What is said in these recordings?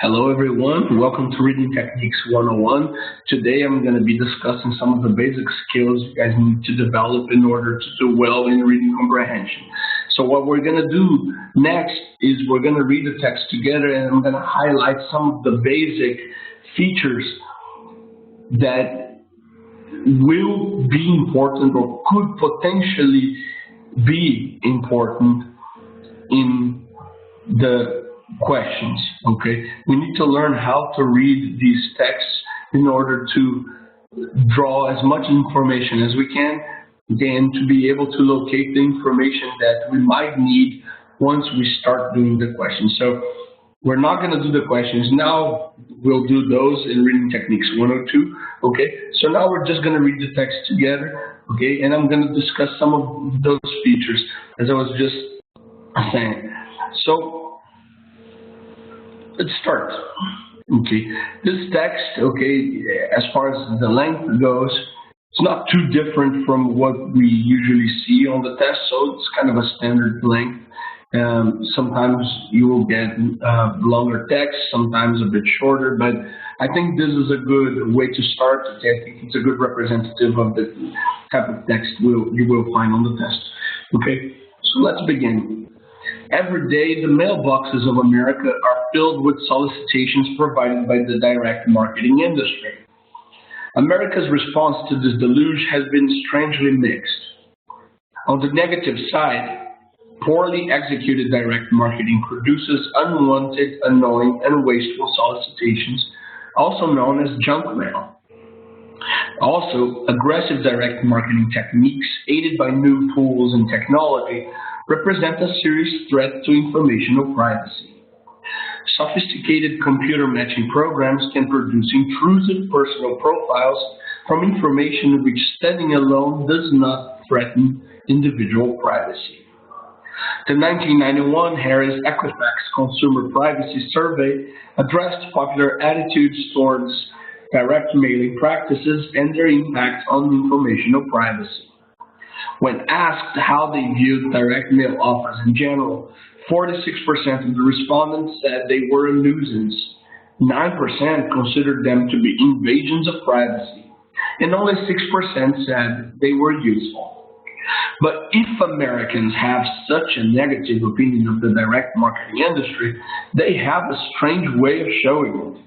Hello everyone, welcome to Reading Techniques 101. Today I'm going to be discussing some of the basic skills you guys need to develop in order to do well in reading comprehension. So what we're going to do next is we're going to read the text together, and I'm going to highlight some of the basic features that will be important or could potentially be important in the questions. Okay, we need to learn how to read these texts in order to draw as much information as we can, and to be able to locate the information that we might need once we start doing the questions. So we're not going to do the questions now. We'll do those in Reading Techniques 102. Okay, so now we're just going to read the text together. Okay, and I'm going to discuss some of those features as I was just saying. So let's start. Okay, this text, okay, as far as the length goes, it's not too different from what we usually see on the test, so it's kind of a standard length. Sometimes you will get longer text, sometimes a bit shorter, but I think this is a good way to start. I think it's a good representative of the type of text you will find on the test. Okay, so let's begin. Every day, the mailboxes of America are filled with solicitations provided by the direct marketing industry. America's response to this deluge has been strangely mixed. On the negative side, poorly executed direct marketing produces unwanted, annoying, and wasteful solicitations, also known as junk mail. Also, aggressive direct marketing techniques, aided by new tools and technology, represent a serious threat to informational privacy. Sophisticated computer matching programs can produce intrusive personal profiles from information which, standing alone, does not threaten individual privacy. The 1991 Harris Equifax Consumer Privacy Survey addressed popular attitudes towards direct mailing practices and their impact on informational privacy. When asked how they viewed direct mail offers in general, 46% of the respondents said they were a nuisance, 9% considered them to be invasions of privacy, and only 6% said they were useful. But if Americans have such a negative opinion of the direct marketing industry, they have a strange way of showing it.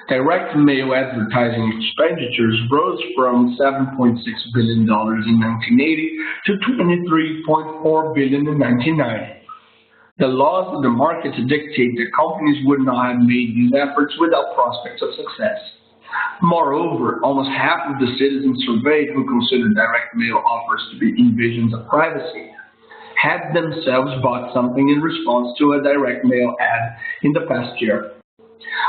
Direct mail advertising expenditures rose from $7.6 billion in 1980 to $23.4 billion in 1990. The laws of the market dictate that companies would not have made these efforts without prospects of success. Moreover, almost half of the citizens surveyed who considered direct mail offers to be invasions of privacy had themselves bought something in response to a direct mail ad in the past year.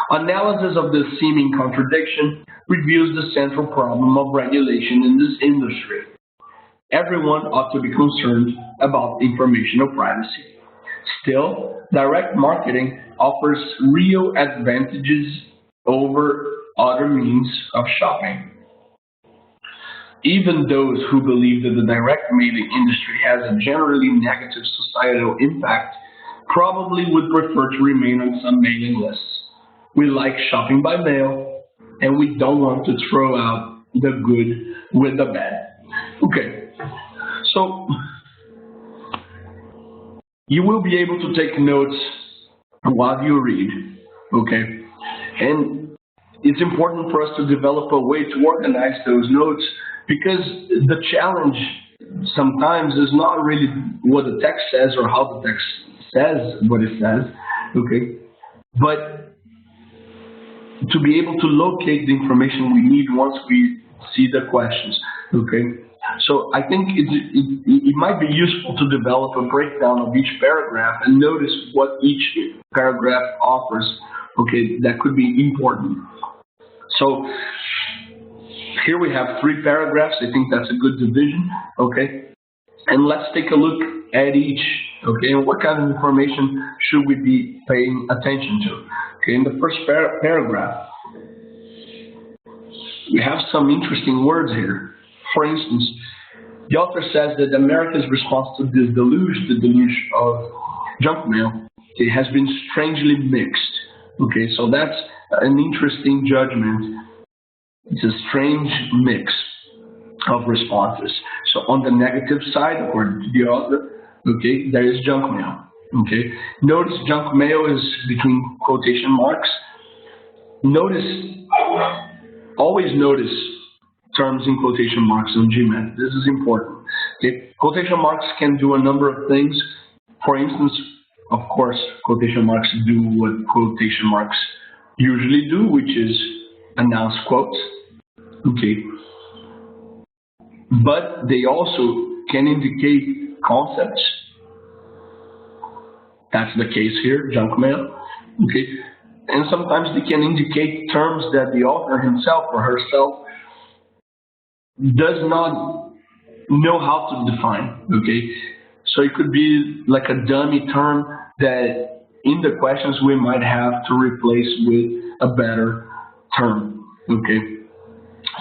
Analysis of this seeming contradiction reveals the central problem of regulation in this industry. Everyone ought to be concerned about informational privacy. Still, direct marketing offers real advantages over other means of shopping. Even those who believe that the direct mailing industry has a generally negative societal impact probably would prefer to remain on some mailing lists. We like shopping by mail, and we don't want to throw out the good with the bad. Okay, so you will be able to take notes while you read, okay? And it's important for us to develop a way to organize those notes, because the challenge sometimes is not really what the text says or how the text says what it says, okay? But to be able to locate the information we need once we see the questions, okay? So I think it might be useful to develop a breakdown of each paragraph and notice what each paragraph offers, okay, that could be important. So here we have 3 paragraphs. I think that's a good division, okay? And let's take a look at each, okay? And what kind of information should we be paying attention to? Okay, in the first paragraph, we have some interesting words here. For instance, the author says that America's response to this deluge, the deluge of junk mail, it has been strangely mixed. Okay, so that's an interesting judgment. It's a strange mix of responses. So on the negative side, according to the author, okay, there is junk mail. Okay, notice junk mail is between quotation marks. Always notice terms in quotation marks on GMAT. This is important. Okay, quotation marks can do a number of things. For instance, of course, quotation marks do what quotation marks usually do, which is announce quotes. Okay, but they also can indicate concepts. That's the case here, junk mail. Okay, and sometimes they can indicate terms that the author himself or herself does not know how to define. Okay, so it could be like a dummy term that in the questions we might have to replace with a better term. Okay.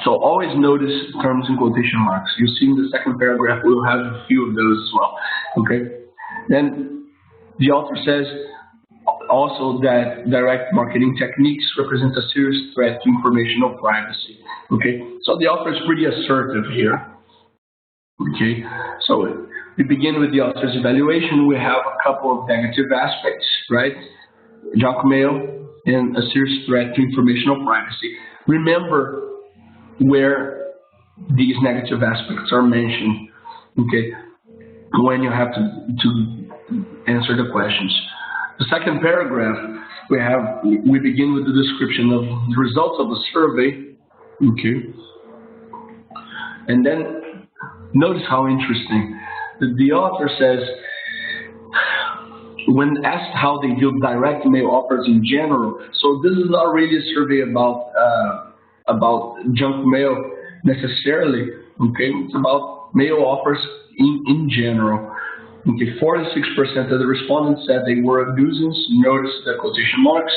So always notice terms in quotation marks. You see in the second paragraph, we'll have a few of those as well. Okay. Then the author says also that direct marketing techniques represent a serious threat to informational privacy. Okay. So the author is pretty assertive here. Okay. So we begin with the author's evaluation. We have a couple of negative aspects, right? Junk mail and a serious threat to informational privacy. Remember where these negative aspects are mentioned, okay, when you have to answer the questions. The second paragraph, we begin with the description of the results of the survey, okay, and then notice how interesting. The author says, when asked how they view direct mail offers in general, so this is not really a survey about junk mail necessarily, okay? It's about mail offers in general. Okay, 46% of the respondents said they were a nuisance. Notice the quotation marks.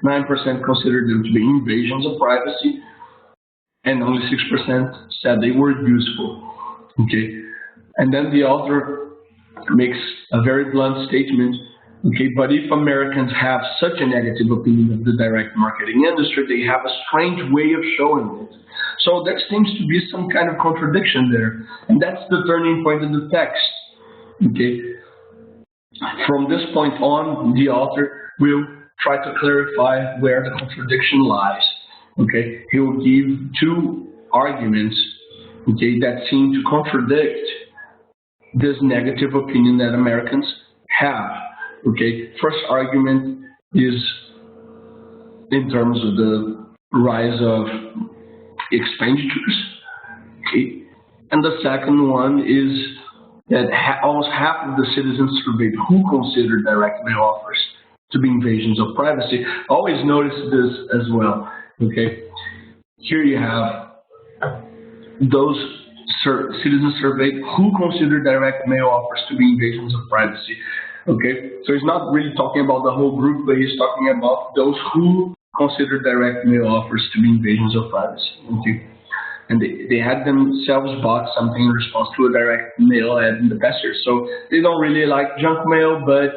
9% considered them to be invasions of privacy, and only 6% said they were useful. Okay, and then the author makes a very blunt statement. Okay, but if Americans have such a negative opinion of the direct marketing industry, they have a strange way of showing it. So there seems to be some kind of contradiction there, and that's the turning point of the text. Okay, from this point on, the author will try to clarify where the contradiction lies. Okay, he will give two arguments, okay, that seem to contradict this negative opinion that Americans have. Okay, first argument is in terms of the rise of expenditures. Okay, and the second one is that almost half of the citizens surveyed who considered direct mail offers to be invasions of privacy. Always notice this as well. Okay, here you have those citizens surveyed who considered direct mail offers to be invasions of privacy. Okay, so he's not really talking about the whole group, but he's talking about those who consider direct mail offers to be invasions of privacy. Okay, and they had themselves bought something in response to a direct mail ad in the past year. So they don't really like junk mail, but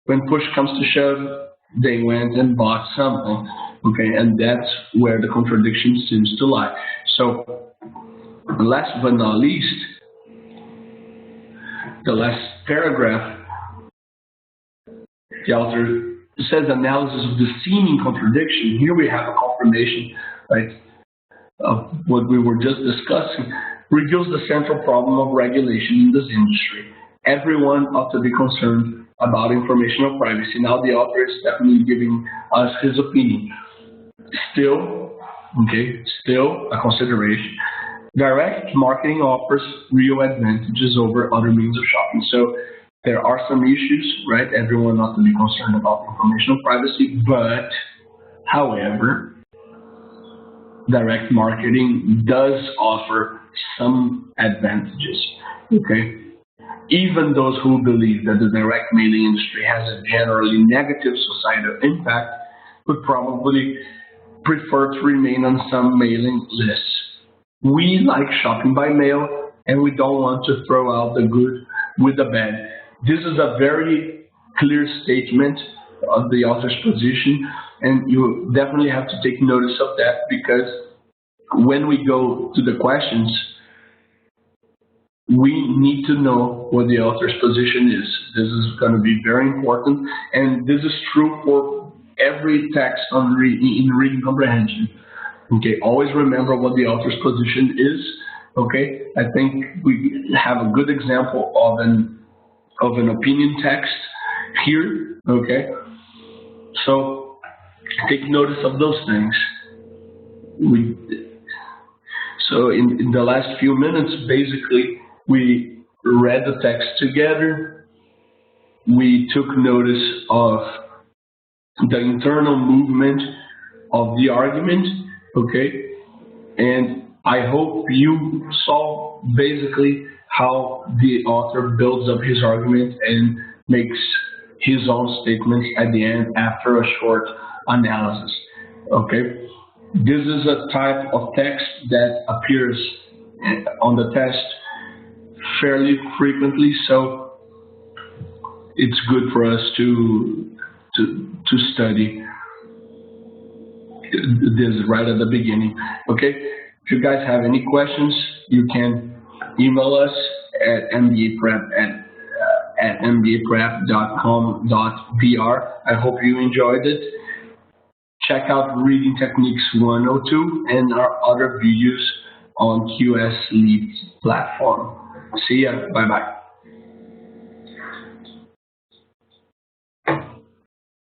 when push comes to shove, they went and bought something. Okay, and that's where the contradiction seems to lie. So last but not least, the last paragraph, the author says analysis of the seeming contradiction. Here we have a confirmation, right, of what we were just discussing, reveals the central problem of regulation in this industry. Everyone ought to be concerned about informational privacy. Now the author is definitely giving us his opinion. Still a consideration. Direct marketing offers real advantages over other means of shopping. So there are some issues, right? Everyone ought to be concerned about informational privacy, but, however, direct marketing does offer some advantages, okay? Even those who believe that the direct mailing industry has a generally negative societal impact would probably prefer to remain on some mailing lists. We like shopping by mail, and we don't want to throw out the good with the bad. This is a very clear statement, the author's position, and you definitely have to take notice of that, because when we go to the questions, we need to know what the author's position is. This is going to be very important, and this is true for every text on in reading comprehension. Okay, always remember what the author's position is. Okay, I think we have a good example of an opinion text here. Okay, so take notice of those things. So in the last few minutes, basically, we read the text together. We took notice of the internal movement of the argument, okay? And I hope you saw basically how the author builds up his argument and makes his own statements at the end after a short analysis, okay? This is a type of text that appears on the test fairly frequently, so it's good for us to study this right at the beginning. Okay, if you guys have any questions, you can email us at mbaprep@mbaprep.com.br. I hope you enjoyed it. Check out Reading Techniques 102 and our other videos on QS Leads platform. See ya. Bye-bye.